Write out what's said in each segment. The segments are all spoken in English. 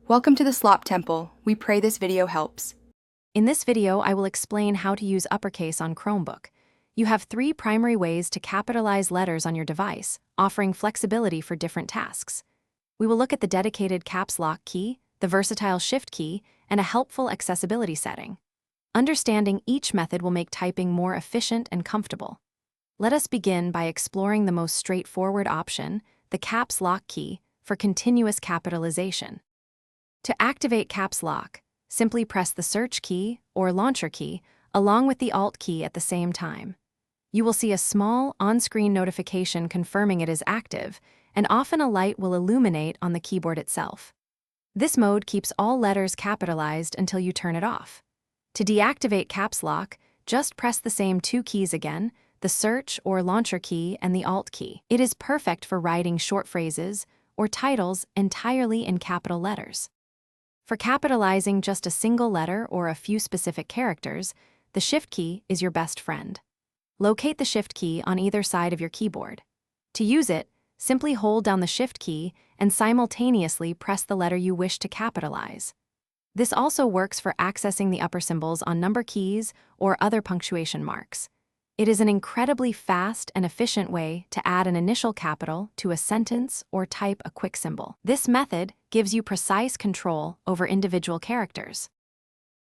Welcome to the Slop Temple. We pray this video helps. In this video, I will explain how to use Uppercase on Chromebook. You have 3 primary ways to capitalize letters on your device, offering flexibility for different tasks. We will look at the dedicated caps lock key, the versatile shift key, and a helpful accessibility setting. Understanding each method will make typing more efficient and comfortable. Let us begin by exploring the most straightforward option, the caps lock key, for continuous capitalization. To activate caps lock, simply press the search key or launcher key along with the alt key at the same time. You will see a small on-screen notification confirming it is active, and often a light will illuminate on the keyboard itself. This mode keeps all letters capitalized until you turn it off. To deactivate caps lock, just press the same 2 keys again, the search or launcher key and the alt key. It is perfect for writing short phrases or titles entirely in capital letters. For capitalizing just a single letter or a few specific characters, the Shift key is your best friend. Locate the Shift key on either side of your keyboard. To use it, simply hold down the Shift key and simultaneously press the letter you wish to capitalize. This also works for accessing the upper symbols on number keys or other punctuation marks. It is an incredibly fast and efficient way to add an initial capital to a sentence or type a quick symbol. This method gives you precise control over individual characters.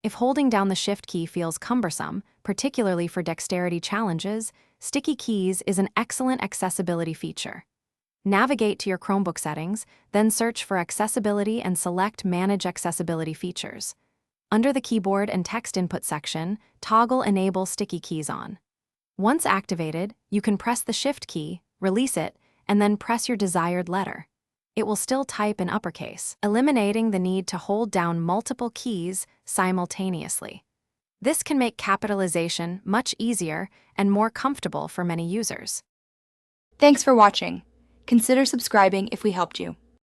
If holding down the Shift key feels cumbersome, particularly for dexterity challenges, sticky keys is an excellent accessibility feature. Navigate to your Chromebook settings, then search for Accessibility and select Manage Accessibility Features. Under the Keyboard and Text Input section, toggle Enable Sticky Keys on. Once activated, you can press the Shift key, release it, and then press your desired letter. It will still type in uppercase, eliminating the need to hold down multiple keys simultaneously. This can make capitalization much easier and more comfortable for many users. Thanks for watching. Consider subscribing if we helped you.